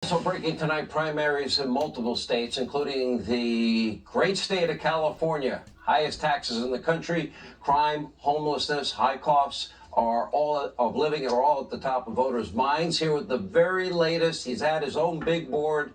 So breaking tonight, primaries in multiple states, including the great state of California. Highest taxes in the country, crime, homelessness, high costs are all of living are all at the top of voters' minds. Here with the very latest, he's had his own big board,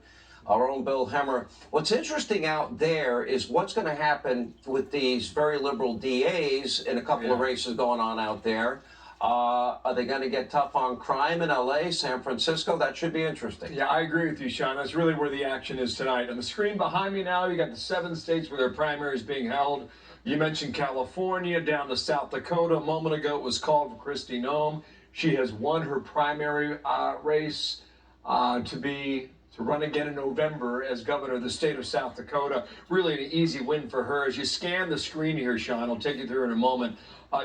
our own Bill Hemmer. What's interesting out there is what's going to happen with these very liberal DAs in a couple of races going on out there. Are they going to get tough on crime in LA, San Francisco? That should be interesting. Yeah, I agree with you, Sean. That's really where the action is tonight. On the screen behind me now, you got the 7 states where their primary is being held. You mentioned California, down to South Dakota. A moment ago, it was called for Kristi Noem. She has won her primary race to run again in November as governor of the state of South Dakota. Really an easy win for her. As you scan the screen here, Sean, I'll take you through in a moment.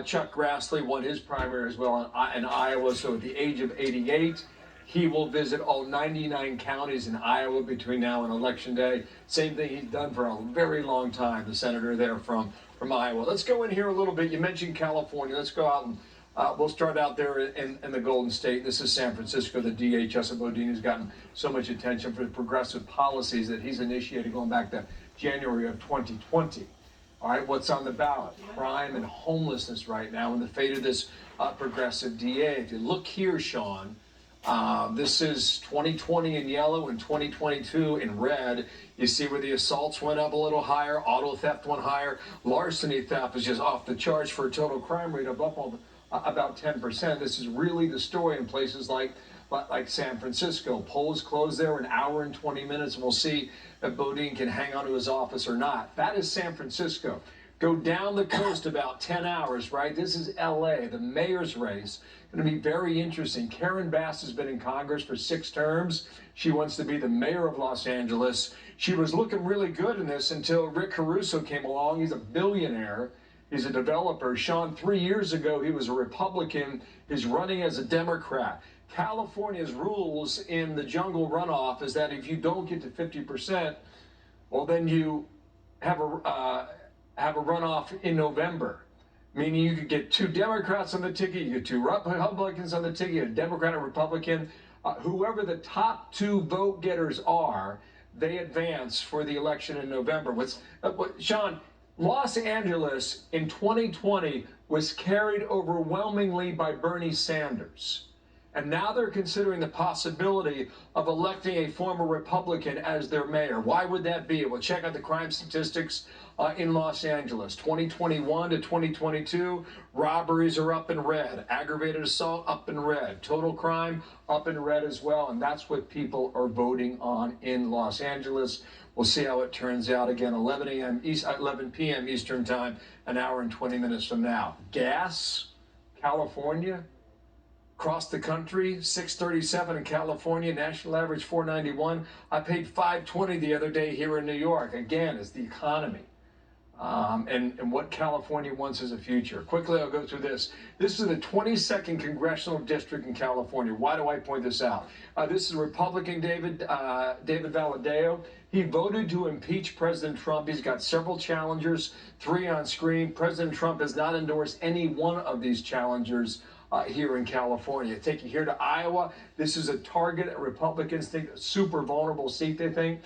Chuck Grassley won his primary as well in Iowa, so at the age of 88, he will visit all 99 counties in Iowa between now and Election Day. Same thing he's done for a very long time, the senator there from Iowa. Let's go in here a little bit. You mentioned California. Let's go out and we'll start out there in the Golden State. This is San Francisco. The DA, Chesa Boudin, has gotten so much attention for the progressive policies that he's initiated going back to January of 2020. All right, what's on the ballot? Crime and homelessness right now and the fate of this progressive DA. If you look here, Sean, this is 2020 in yellow and 2022 in red. You see where the assaults went up a little higher, auto theft went higher, larceny theft is just off the charts for a total crime rate of up about 10%. This is really the story in places like San Francisco. Polls closed there an hour and 20 minutes, and we'll see if Boudin can hang on to his office or not. That is San Francisco. Go down the coast about 10 hours, right? This is LA, the mayor's race. Going to be very interesting. Karen Bass has been in Congress for 6 terms. She wants to be the mayor of Los Angeles. She was looking really good in this until Rick Caruso came along. He's a billionaire. He's a developer. Sean, 3 years ago, he was a Republican. He's running as a Democrat. California's rules in the jungle runoff is that if you don't get to 50%, well, then you have a runoff in November. Meaning you could get 2 Democrats on the ticket, you get 2 Republicans on the ticket, a Democrat and Republican. Whoever the top 2 vote getters are, they advance for the election in November. Sean, Los Angeles in 2020 was carried overwhelmingly by Bernie Sanders. And now they're considering the possibility of electing a former Republican as their mayor. Why would that be? Well, check out the crime statistics in Los Angeles. 2021 to 2022, robberies are up in red. Aggravated assault up in red. Total crime up in red as well. And that's what people are voting on in Los Angeles. We'll see how it turns out again, 11 p.m. Eastern Time, an hour and 20 minutes from now. Gas, California, across the country, $6.37 in California, national average $4.91. I paid $5.20 the other day here in New York. Again, it's the economy and what California wants as a future. Quickly, I'll go through this. This is the 22nd congressional district in California. Why do I point this out? This is Republican David Valadao. He voted to impeach President Trump. He's got several challengers, 3 on screen. President Trump has not endorsed any one of these challengers here in California. Take you here to Iowa. This is a target Republicans think a super vulnerable seat, they think.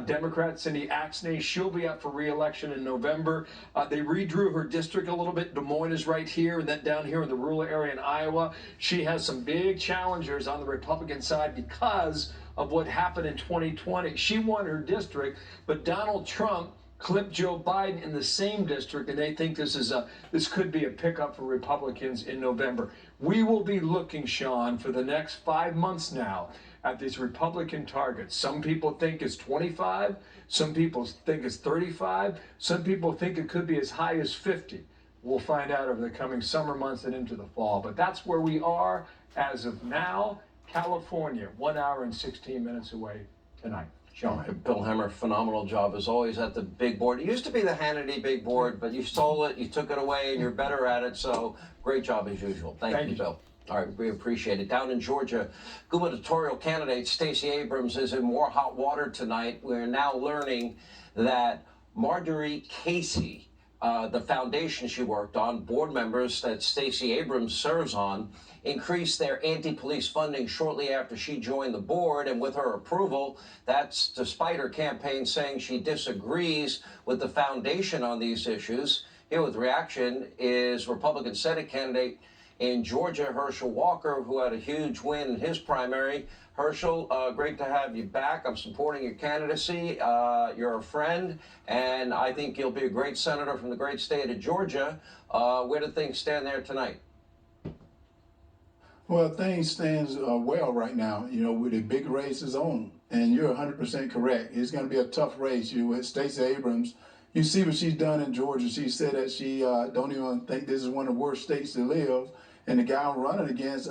Democrat Cindy Axne, she'll be up for re-election in November. They redrew her district a little bit. Des Moines is right here, and then down here in the rural area in Iowa. She has some big challengers on the Republican side because of what happened in 2020. She won her district, but Donald Trump clipped Joe Biden in the same district, and they think this could be a pickup for Republicans in November. We will be looking, Sean, for the next 5 months now at these Republican targets. Some people think it's 25, some people think it's 35, some people think it could be as high as 50. We'll find out over the coming summer months and into the fall, but that's where we are as of now. California, 1 hour and 16 minutes away tonight. Sean. Bill Hemmer, phenomenal job as always at the big board. It used to be the Hannity big board, but you stole it, you took it away, and you're better at it, so great job as usual. Thank you, Bill. All right, we appreciate it. Down in Georgia, gubernatorial candidate Stacey Abrams is in more hot water tonight. We're now learning that Marjorie Casey the foundation she worked on, board members that Stacey Abrams serves on, increased their anti-police funding shortly after she joined the board, and with her approval, that's despite her campaign saying she disagrees with the foundation on these issues. Here with reaction is Republican Senate candidate in Georgia, Herschel Walker, who had a huge win in his primary. Herschel, great to have you back. I'm supporting your candidacy. You're a friend, and I think you'll be a great senator from the great state of Georgia. Where do things stand there tonight? Well, things stands well right now, with the big races on. And you're 100% correct. It's going to be a tough race. With Stacey Abrams, you see what she's done in Georgia. She said that she don't even think this is one of the worst states to live. And the guy I'm running against,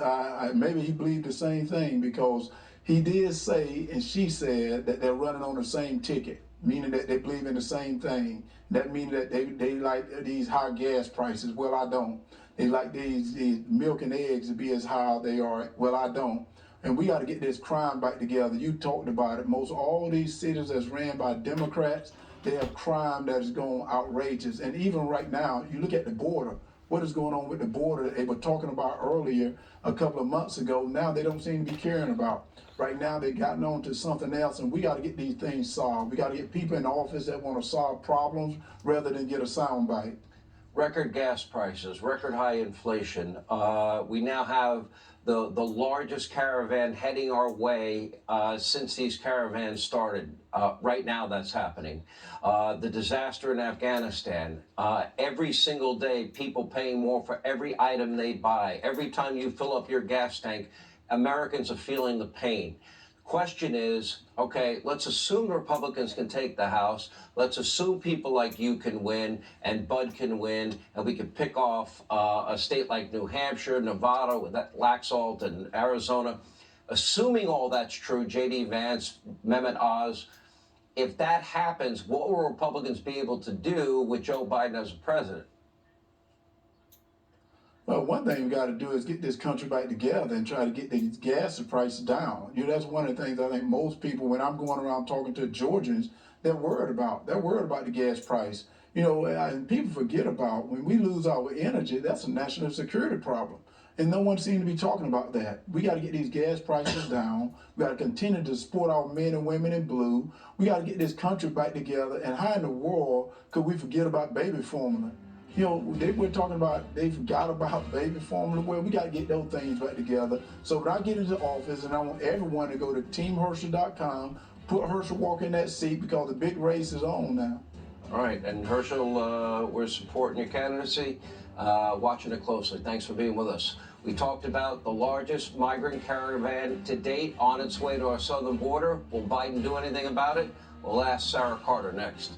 maybe he believed the same thing, because he did say, and she said, that they're running on the same ticket, meaning that they believe in the same thing. That means that they like these high gas prices. Well, I don't. They like these milk and eggs to be as high as they are. Well, I don't. And we got to get this crime back together. You talked about it. Most all these cities that's ran by Democrats, they have crime that is going outrageous. And even right now, you look at the border. What is going on with the border that they were talking about earlier a couple of months ago? Now they don't seem to be caring about. Right now they've gotten on to something else, and we got to get these things solved. We got to get people in office that want to solve problems rather than get a soundbite. Record gas prices, record high inflation. We now have the largest caravan heading our way since these caravans started. Right now that's happening. The disaster in Afghanistan. Every single day, people paying more for every item they buy. Every time you fill up your gas tank, Americans are feeling the pain. Question is, okay, let's assume the Republicans can take the House. Let's assume people like you can win and Bud can win, and we can pick off a state like New Hampshire, Nevada with that Laxalt, and Arizona. Assuming all that's true, J.D. Vance, Mehmet Oz, if that happens, what will Republicans be able to do with Joe Biden as president? Well, one thing we got to do is get this country back together and try to get these gas prices down. That's one of the things I think most people, when I'm going around talking to Georgians, they're worried about. They're worried about the gas price. And people forget about when we lose our energy, that's a national security problem. And no one seems to be talking about that. We got to get these gas prices down. We got to continue to support our men and women in blue. We got to get this country back together. And how in the world could we forget about baby formula? They were talking about, they forgot about baby formula. Well, we got to get those things back together. So when I get into office, and I want everyone to go to teamherschel.com, put Herschel Walker in that seat, because the big race is on now. All right, and Herschel, we're supporting your candidacy, watching it closely. Thanks for being with us. We talked about the largest migrant caravan to date on its way to our southern border. Will Biden do anything about it? We'll ask Sarah Carter next.